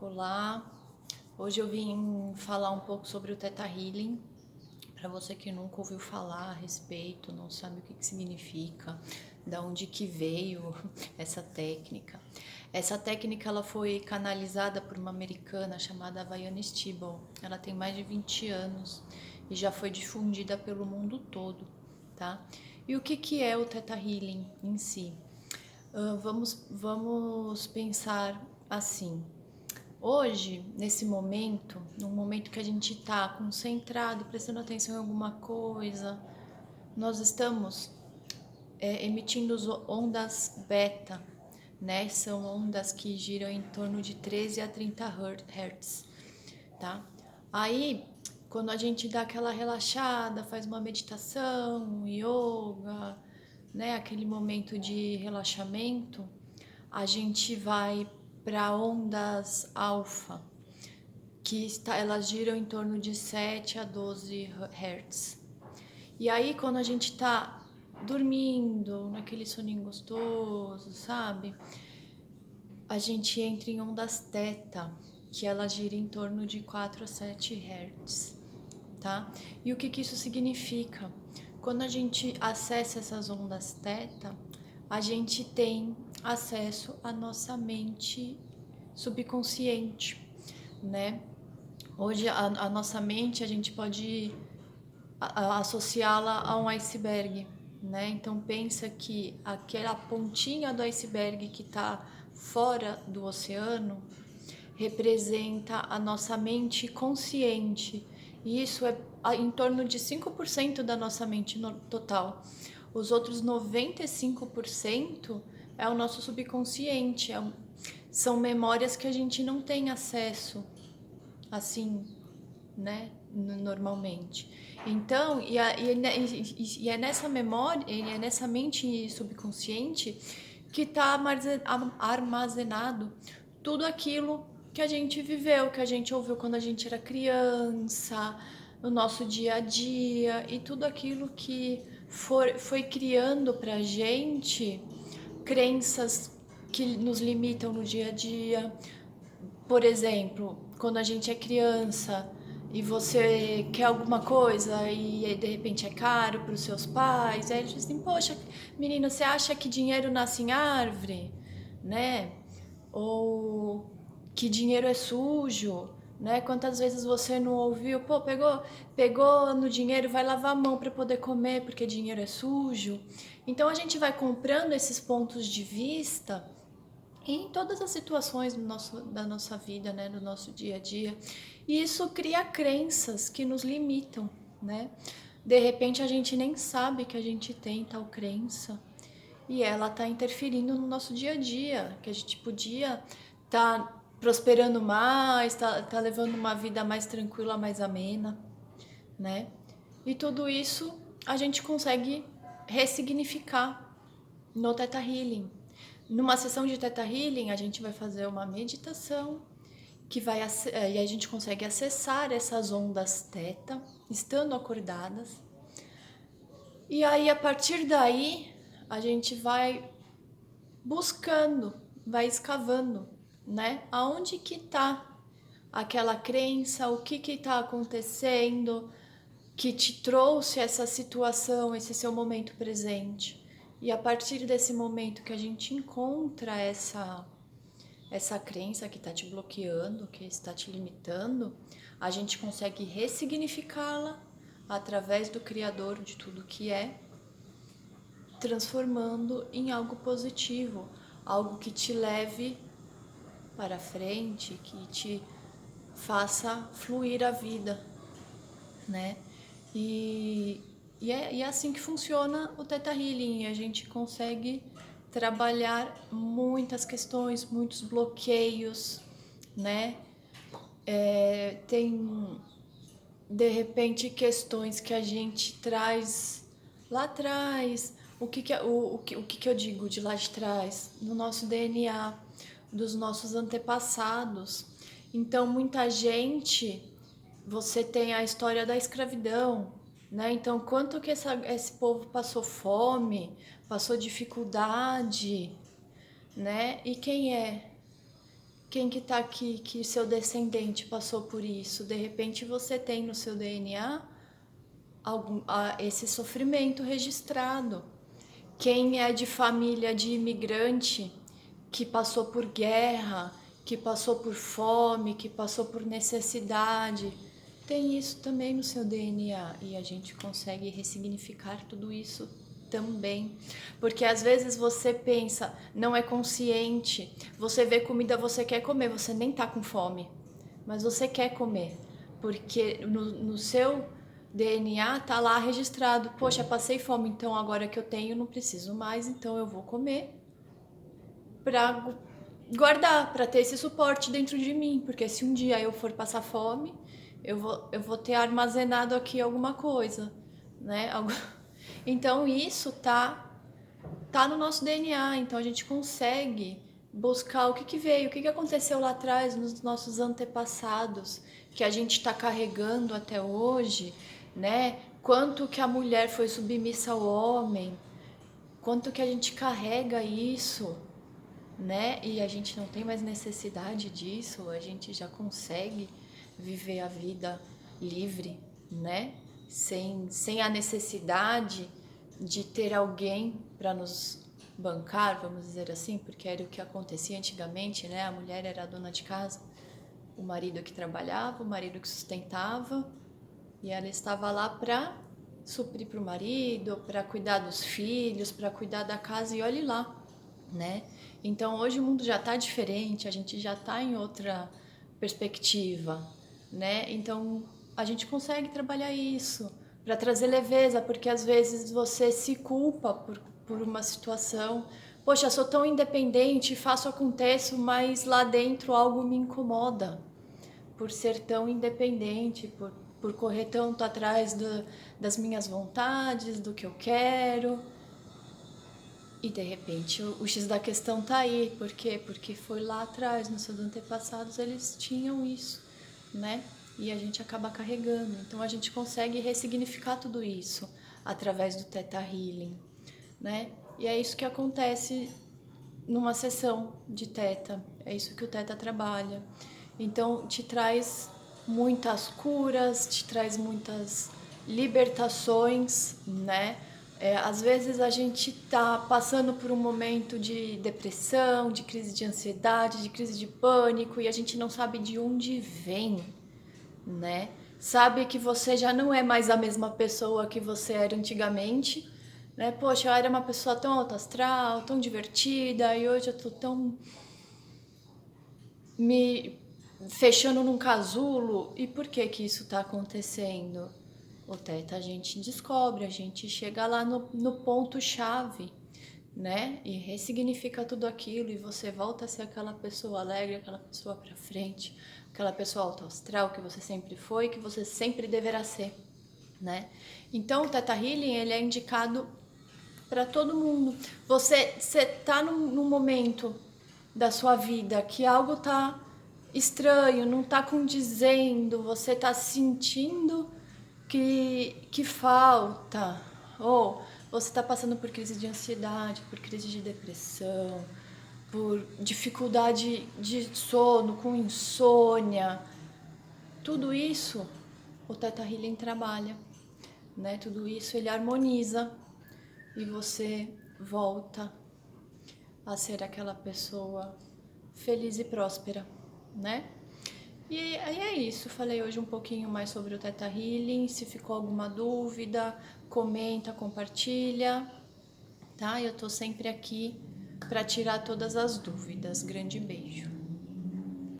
Olá, hoje eu vim falar um pouco sobre o Theta Healing. Para você que nunca ouviu falar a respeito, não sabe o que significa, da onde que veio essa técnica. Essa técnica ela foi canalizada por uma americana chamada Vianna Stibal. Ela tem mais de 20 anos e já foi difundida pelo mundo todo, tá? E o que é o Theta Healing em si? Vamos pensar assim. Hoje, nesse momento, num momento que a gente está concentrado, prestando atenção em alguma coisa, nós estamos emitindo ondas beta, né? São ondas que giram em torno de 13 a 30 Hz, tá? Aí, quando a gente dá aquela relaxada, faz uma meditação, um yoga, né? Aquele momento de relaxamento, a gente vai para ondas alfa, elas giram em torno de 7 a 12 Hz. E aí, quando a gente tá dormindo, naquele soninho gostoso, sabe? A gente entra em ondas teta, que ela gira em torno de 4 a 7 Hz, tá? E o que isso significa? Quando a gente acessa essas ondas teta, a gente tem acesso à nossa mente subconsciente, né? Hoje a nossa mente a gente pode associá-la a um iceberg, né? Então pensa que aquela pontinha do iceberg que está fora do oceano representa a nossa mente consciente. E isso é em torno de 5% da nossa mente total. Os outros 95% é o nosso subconsciente, são memórias que a gente não tem acesso, assim, né, normalmente. Então, e é nessa memória, e é nessa mente subconsciente que está armazenado tudo aquilo que a gente viveu, que a gente ouviu quando a gente era criança, no nosso dia a dia, e tudo aquilo que foi criando pra gente crenças que nos limitam no dia a dia. Por exemplo, quando a gente é criança e você quer alguma coisa e de repente é caro para os seus pais, aí eles dizem assim, poxa, menina, você acha que dinheiro nasce em árvore, né? Ou que dinheiro é sujo, né? Quantas vezes você não ouviu, pô, pegou no dinheiro, vai lavar a mão para poder comer porque dinheiro é sujo. Então a gente vai comprando esses pontos de vista em todas as situações da nossa vida, né, do nosso dia a dia. E isso cria crenças que nos limitam, né? De repente a gente nem sabe que a gente tem tal crença e ela tá interferindo no nosso dia a dia, que a gente podia tá prosperando mais, tá levando uma vida mais tranquila, mais amena, né? E tudo isso a gente consegue ressignificar no Theta Healing. Numa sessão de Theta Healing, a gente vai fazer uma meditação e a gente consegue acessar essas ondas Theta, estando acordadas. E aí, a partir daí, a gente vai buscando, vai escavando, né? Aonde que tá aquela crença, o que tá acontecendo que te trouxe essa situação, esse seu momento presente. E a partir desse momento que a gente encontra essa crença que está te bloqueando, que está te limitando, a gente consegue ressignificá-la através do Criador de tudo que é, transformando em algo positivo, algo que te leve para frente, que te faça fluir a vida, né? E é assim que funciona o Theta Healing. A gente consegue trabalhar muitas questões, muitos bloqueios, né? Tem, de repente, questões que a gente traz lá atrás. O que eu digo de lá de trás? No nosso DNA, dos nossos antepassados. Então, muita gente, você tem a história da escravidão, né? Então, quanto que esse povo passou fome, passou dificuldade, né? E quem é Quem que tá aqui que seu descendente passou por isso? De repente você tem no seu DNA esse sofrimento registrado. Quem é de família de imigrante que passou por guerra, que passou por fome, que passou por necessidade, tem isso também no seu DNA e a gente consegue ressignificar tudo isso também. Porque às vezes você pensa, não é consciente, você vê comida, você quer comer, você nem tá com fome, mas você quer comer, porque no seu DNA tá lá registrado, poxa, passei fome, então agora que eu tenho não preciso mais, então eu vou comer para guardar, para ter esse suporte dentro de mim, porque se um dia eu for passar fome, eu vou ter armazenado aqui alguma coisa, né? Então isso tá no nosso DNA, então a gente consegue buscar o que que veio, o que que aconteceu lá atrás nos nossos antepassados, que a gente está carregando até hoje, né? Quanto que a mulher foi submissa ao homem, quanto que a gente carrega isso, né? E a gente não tem mais necessidade disso, a gente já consegue viver a vida livre, né? Sem a necessidade de ter alguém para nos bancar, vamos dizer assim, porque era o que acontecia antigamente, né? A mulher era a dona de casa, o marido que trabalhava, o marido que sustentava, e ela estava lá para suprir para o marido, para cuidar dos filhos, para cuidar da casa, e olhe lá, né? Então hoje o mundo já está diferente, a gente já está em outra perspectiva, né? Então a gente consegue trabalhar isso para trazer leveza, porque às vezes você se culpa por uma situação. Poxa, sou tão independente, faço, aconteço, mas lá dentro algo me incomoda por ser tão independente, por correr tanto atrás das minhas vontades, do que eu quero. E de repente o X da questão tá aí. Por quê? Porque foi lá atrás, nos seus antepassados, eles tinham isso, né? E a gente acaba carregando. Então a gente consegue ressignificar tudo isso através do Theta Healing, né? E é isso que acontece numa sessão de Theta. É isso que o Theta trabalha. Então te traz muitas curas, te traz muitas libertações, né? Às vezes a gente tá passando por um momento de depressão, de crise de ansiedade, de crise de pânico e a gente não sabe de onde vem, né? Sabe que você já não é mais a mesma pessoa que você era antigamente, né? Poxa, eu era uma pessoa tão alto astral, tão divertida e hoje eu tô tão me fechando num casulo. E por que que isso tá acontecendo? O Theta a gente descobre, a gente chega lá no ponto-chave, né? E ressignifica tudo aquilo e você volta a ser aquela pessoa alegre, aquela pessoa pra frente, aquela pessoa alto astral que você sempre foi, que você sempre deverá ser, né? Então o Theta Healing, ele é indicado para todo mundo. Você tá num momento da sua vida que algo tá estranho, não tá condizendo, você tá sentindo que falta, ou você está passando por crise de ansiedade, por crise de depressão, por dificuldade de sono, com insônia, tudo isso o Theta Healing trabalha, né? Tudo isso ele harmoniza e você volta a ser aquela pessoa feliz e próspera, né? E aí é isso, falei hoje um pouquinho mais sobre o Theta Healing. Se ficou alguma dúvida, comenta, compartilha, tá? Eu tô sempre aqui para tirar todas as dúvidas. Grande beijo.